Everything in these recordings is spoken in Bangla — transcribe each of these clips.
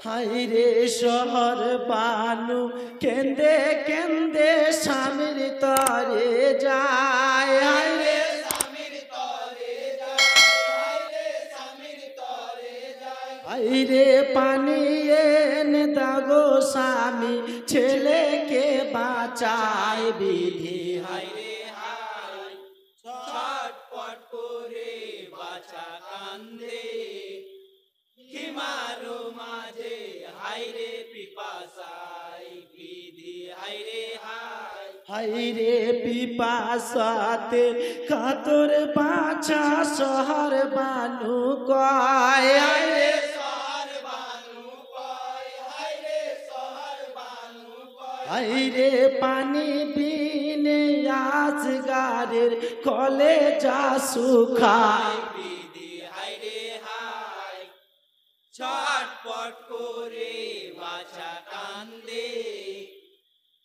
হাইরে শহর বানু কেন্দে কেন্দে স্বামীর তরে যায়। হাইরে স্বামীর তরে যায়, হায়রে স্বামীর তরে যায়। হাইরে পানি এনে দাগো স্বামী ছেলেকে বাঁচায় বিধি। হায়রে হায় ছটপট করে বাছা কান্দে হিমারো মাঝে, হায়রে পিপাসায় বিধি। হায়রে হায় হাইরে পিপাসাতে কাতর বাছা শহর বানু কয়। হাইরে শহর বানু কয়, হায়রে শহর বানু কয়। হাইরে পানি বিনে আজগারের কলে যা শুকায় বিধি। হায়রে হায় ছটপট করে বাছা কান্দে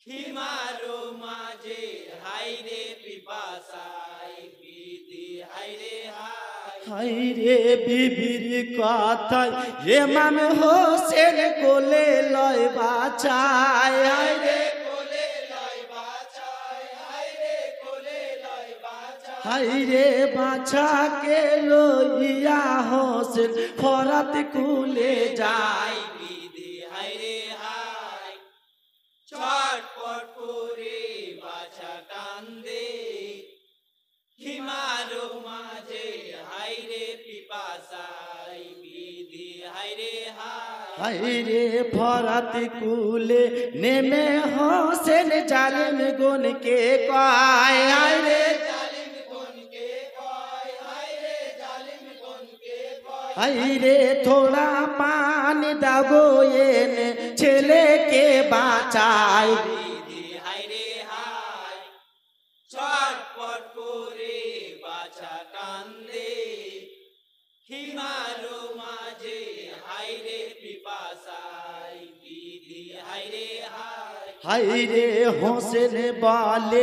হিমারো মাঝে, হায়রে পিপাসায় বিধি। হায়রে হায় হাইরে বিবির কথায় ইমাম হোসেন কোলে লয় বাছায়। হাইরে কোলে লয় বাছায়, হায়রে কোলে লয় বাছায়। হাইরে বাছাকে লইয়া হোসেন ফরাত কুলে যায়। বিধি। হায়রে হায় ছটপট করে বাছা কান্দে হিমারো মাঝে, হায়রে পিপাসায় বিধি। হায়রে হায় হাইরে ফরাত কুলে নেমে হোসেন জালিম গুনকে কয়। হাইরে জালিম কোনকে কয়, হায়রে জালিম কোনকে কয়। হাইরে থোড়া পানি দাগো এনে ছেলেকে বাঁচায়। বিধি। হায়রে হায় ছটপট করে বাছা কান্দে হিমারো মাঝে, হায়রে পিপাসায় বিধি। হায়রে হায় হাইরে হোসেন বলে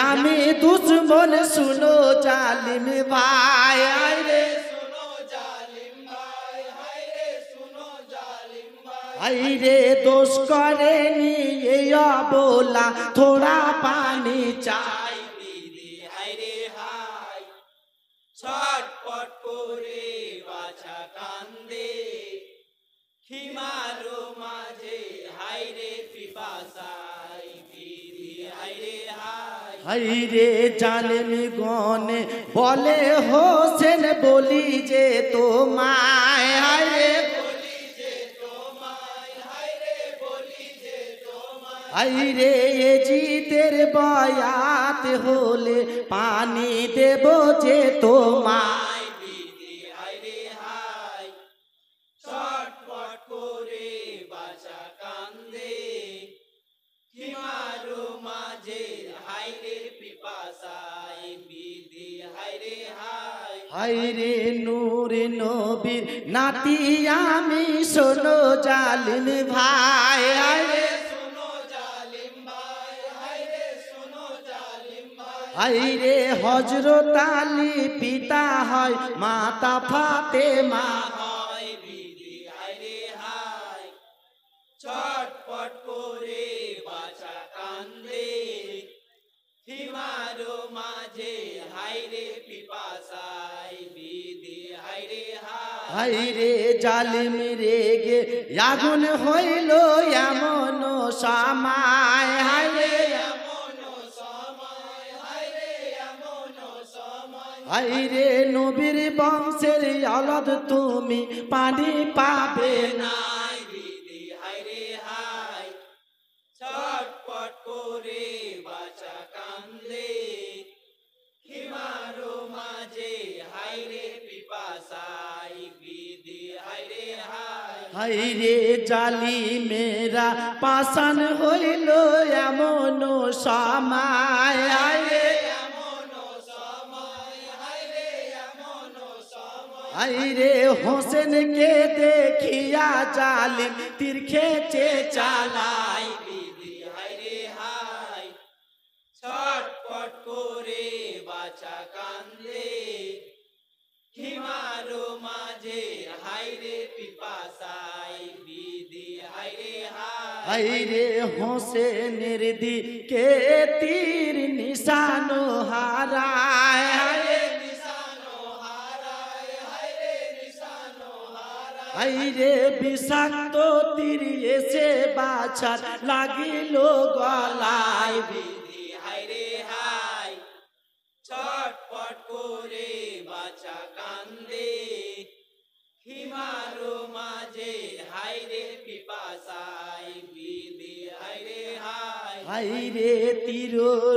আমি দুশ্মন শুনো জালিম ভাই। হাইরে শুনো জালিম ভাই, হায়রে শুনো জালিম ভাই। হাইরে দোষ করেনি এই অবলা থোড়া পানি চাই। বিধি। হায়রে হায় ছটপট করে বাছা কান্দে হিমারো মাঝে, হায়রে পিপাসায় বিধি। হায়রে হায় হাইরে জালিম গনে বলে হোসেন বলি যে তোমায়। হাইরে বলি যে তোমায়, হায়রে বলি যে তোমায়। হাইরে এ জিতের বয়াত হলে পানি দেব যে তোমায়। বিধি। হায়রে হায় ছটপট করে বাছা কান্দে হিমারো মাঝে, হায়রে পিপাসায় বিধি। হায়রে হায় হাইরে নূর নবীর নাতি আমি শোনো জালিম ভাই। হাইরে শুনো জালিম ভাই, হায়রে শুনো জালিম ভাই। হাইরে হযরত আলী পিতা হয় মাতা ফাতেমা। হয় বিধি। হায়রে হায় ছটপট করে বাছা কান্দে হিমারো মাঝে, হায়রে পিপাসায় বিধি। হায়রে হায় হাইরে জালিম রেগে আগুন হইল এমন সময়। হাইরে এমন সময়, হায়রে এমন সময়। হাইরে নবীর বংশের অলদ তুমি পানি পাবে না। নাই বিধি। হায়রে হায় ছটপট করে বাছা কান্দে হিমারো মাঝে, হায়রে পিপাসায় বিধি। হায়রে হায় হাইরে জালিমেরা পাষাণ হইল এমন সময়। হাইরে এমন সময়, হায়রে এমন সময়। হাইরে হোসেনকে দেখিয়া জালিম তীর খেচে চালায়। বিধি। হায়রে হায় ছটপট করে বাছা কান্দে হিমারো মাঝে, হায়রে পিপাসায় বিধি। হাইরে হোসেনের দিকে তীর নিশানো হারায়, হায়রে নিশানো হারায়, হায়রে নিশানো হারায়। হাইরে বিষাক্ত তীর এসে বাছার লাগিল গলায়, বিধি হায়রে হায়, ছটপট করে বাছা কান্দে, হিমারো মাঝে হায়রে পিপাসায়, বিধি হায়রে হায়। হাইরে তীর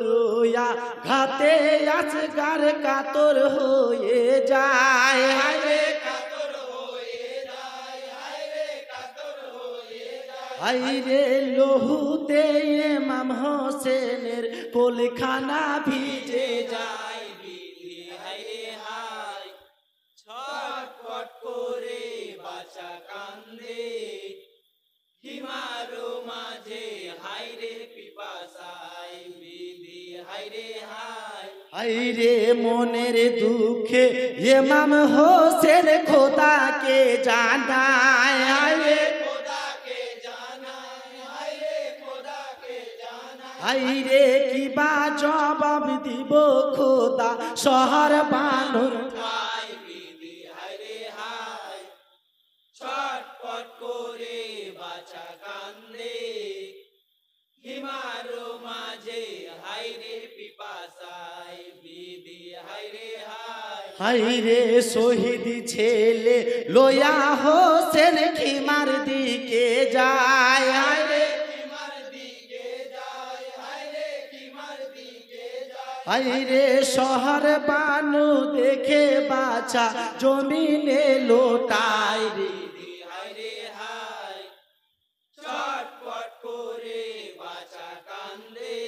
রোয়া ঘাতে আজগার কাতর হয়ে যায়, হায়রে কাতর হয়ে যায়, হায়রে কাতর হয়ে যায়। হাইরে লহুতে ইমাম হোসেনের কোলখানা ভিজে যায়, যায় বিধি হায়রে হায়, ছটফট করে বাছা কান্দে, হিমারো মাঝে হায়রে পিপাসায়, বিধি হায়রে হায়। হাইরে মনের দুঃখে ইমাম হোসেন খোদাকে জানায়, হাইরে খোদাকে জানায়, হায়রে খোদাকে জানায়। হাইরে কিবা জবাব দিব খোদা শহর বানুর, হায় বিধি হায়রে হায়, ছটপট করে বাছা কান্দে, হিমারো মাঝে হায়রে পিপাসায়, বিধি হায়রে হায়। হাইরে শহীদ ছেলে লোয়া হোসেন খিমার দিকে যায়, হাইরে কিমার দিকে যায়, হায়রে কিমার দিকে যায়। হাইরে শহর বানু দেখে বাছা জমিনে লোটায়, বিধি হায়রে হায়, ছটপট করে বাছা কান্দে,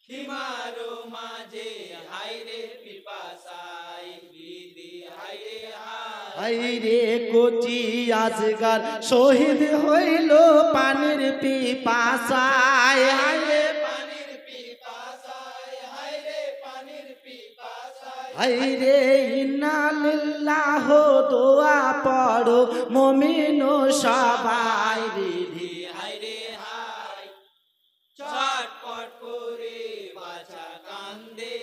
হিমারো মাঝে হায়রে পিপাসায়, বিধি হায়রে হায়। হাইরে কোচি আজগার শহীদ হইল পানির পিপাসায়, হাইরে পানির পিপাসায়, হায়রে পানির পিপাসায়। হাইরে ইন্না লিল্লাহ দোয়া পড়ো মুমিন সবাই, বিধি হায়রে হায়, ছটপট করে বাছা কান্দে,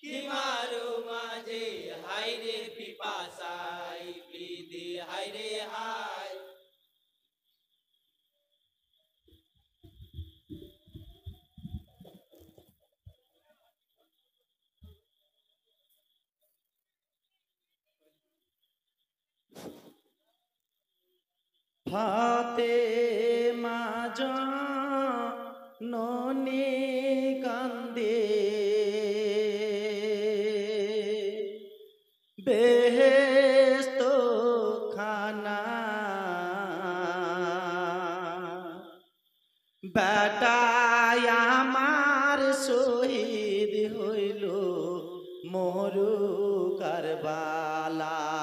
হিমারো মাঝে হায়রে পিপাসায়, বিধি হায়রে হায়। ফাতেমা জননী কান্দে, বেহেশত খানা বেটায় আমার শহীদ হইল মরু কারবালায়,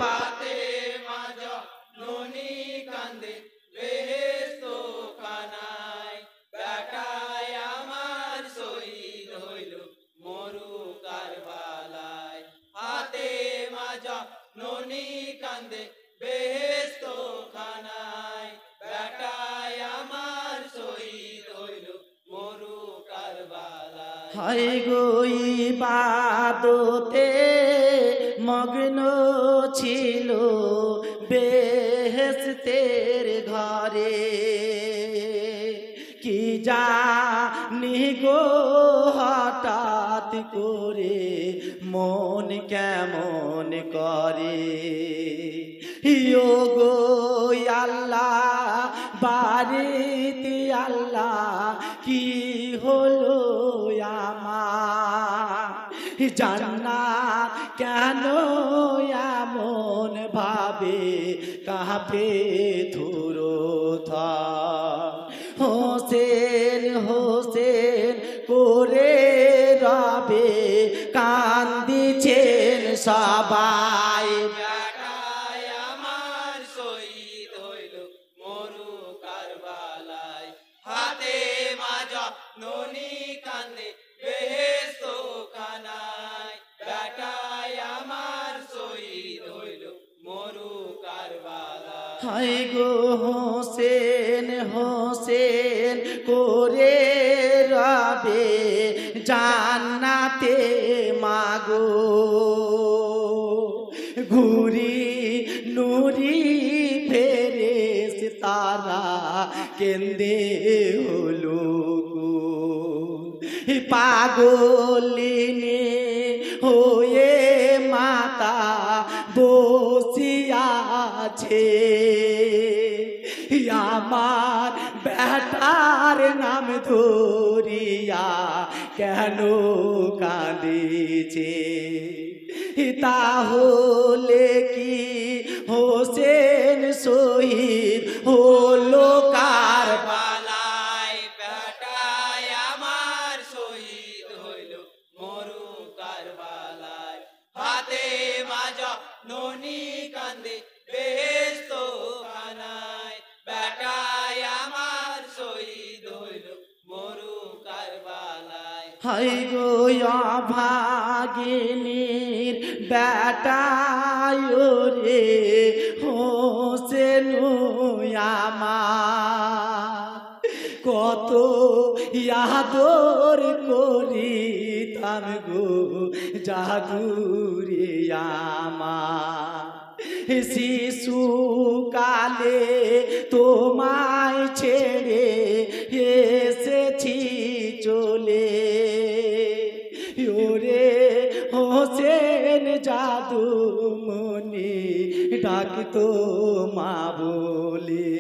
ফাতেমা জননী কান্দে, বেহেশত খানায়, বেটায় আমার শহীদ হইল মরু কারবালায়। ফাতেমা জননী কান্দে, বেহেশত খানায়, বেটায় আমার শহীদ হইল মরু কারবালায়। হাই গো ইবাদতে মগ্ন ছিল বেহেশতের ঘরে, কি জানি গো হঠাৎ করে মন কেমন করে, ইয়ো গো আল্লাহ বাড়িতে আল্লাহ কি হলো আমার, জান্নাত কেন এমন ভাবে কাঁপে থুরোথা, হোসেন হোসেন করে রবে কান্দিছেন সবাই, বেটায় আমার শহীদ হইল মরু কারবালায়। ফাতেমা জননী কান্দে, বেহেশত খানায়, বেটায় আমার শহীদ হইল মরু কারবালায়। হাই গো হোসেন হোসেন করে রবে জান্নাতে মাগো ঘুরি নুরি ফেরেস তারা কেন্দে হলো গো পাগলিনী হয়ে মাতা বসিয়াছে আমার বেটার নাম ধরিয়া কেন কাঁদিছে তাহলে কি হোসেন শহীদ হলো কারবালায় বেটায় আমার শহীদ হইল মরু কারবালায় হাতে মাজা ননি কান্দে বেহেশত খানায় বেটায় আমার শহীদ হইল মরু কারবালায় হাই গো ভাগিনীর বেটায় রে হোসেন আমার কত ইয়াদর করিতাম গো জাদুরে আমার শিশু কালে তোমায় ছেড়ে এসেছি চলে ওরে হোসেন জাদু মনি ডাকতো মা বলে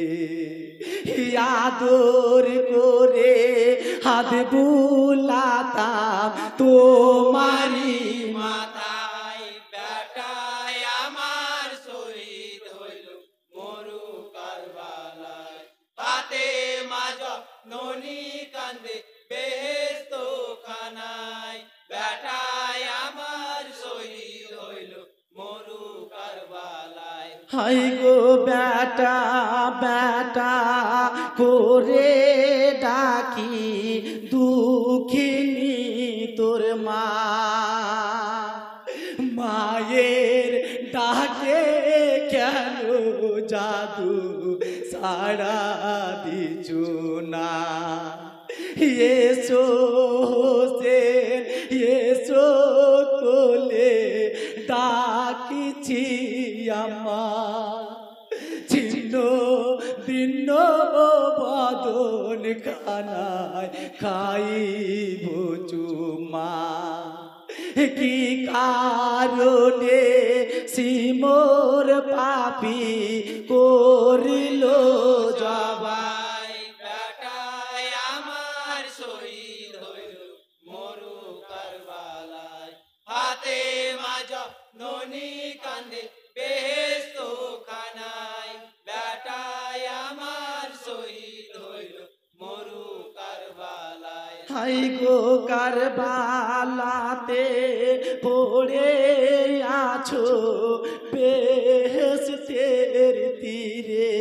আদর করে হাত বুলাতাম তোমারি মাথায় বেটায় আমার শহীদ হইল মরু কারবালায় হাতে মাজা ননি কান্দে বেহেশত খানায় বেটায় আমার শহীদ হইল মরু কারবালায় হাই গো বেটা বেটা করে ডাকি দুঃখিনী তোর মা মায়ের ডাকে কেন জাদু সারা দিছু না এসো হোসেন এসো কোলে ডাকিছি আমা ছিন্ন দিন বদন খানায় খাইব চুমা কি কারণে সিমোর পাপি করিল জবাই বেটায় আমার শহীদ হইল মরু কারবালায় হাতে মাজা ননি কান্দে বেহেশত খানায় বেটায় আমার শহীদ হইল মরু কারবালায় হাই গো কারবালাতে পড়ে আছো বেহেশতের তীরে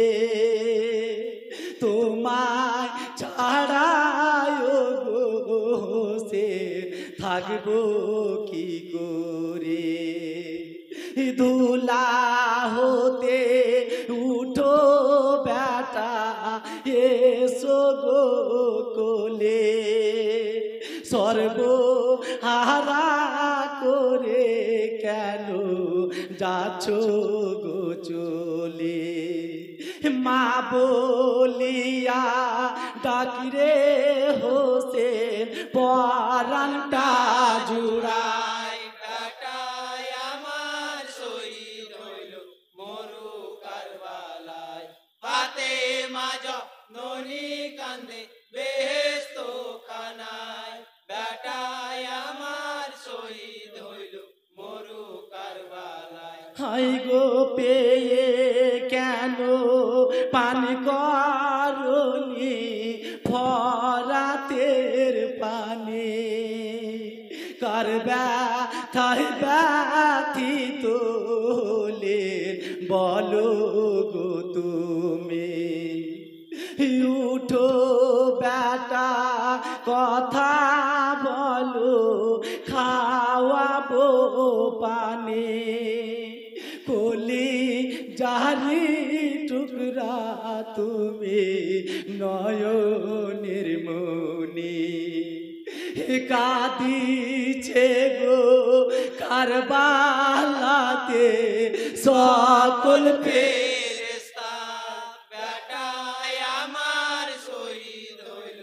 তোমায় ছাড়ায় গো হোসেন থাকবো কি করে দুলা হতে উঠো বেটা এসো গো কোলে সর্বহারা করে কেন যাচ্ছ গো চলে মা বলিয়া ডাকিরে হোসেন পরানটা জুড়ায় বেটায় আমার শহীদ হইল মরু কারবালায় হাতে মাজা ননি কান্দে বেহেশত খানায় বেটায় আমার শহীদ হইল মরু কারবালায় হাই গো পেয়ে কেন পান করনি ফরাতের পানি করবা থাই ব্যথি তোলে বলো গো তুমি উঠো বেটা কথা বলো খাওয়াবো পানি কলি যারি টুকরা তুমি নয়নের মনি কাঁদিছে গো কারবালাতে সকল ফেরেশতা বেটায় আমার শহীদ হইল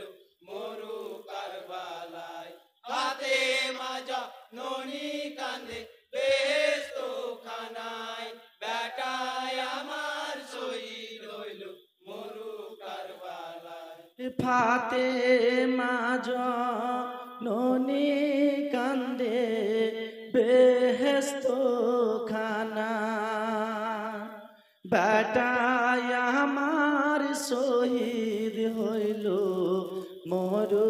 মরু কারবালায় ফাতেমা জননী কান্দে বেহেশত খানায় বেটায় আমার শহীদ হইল মরু কারবালায় ফাতেমা জননী কান্দে বেহেশত খানা বেটায় আমার শহীদ হইল মরু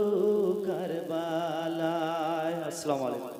কারবালায়। আসসালামু আলাইকুম।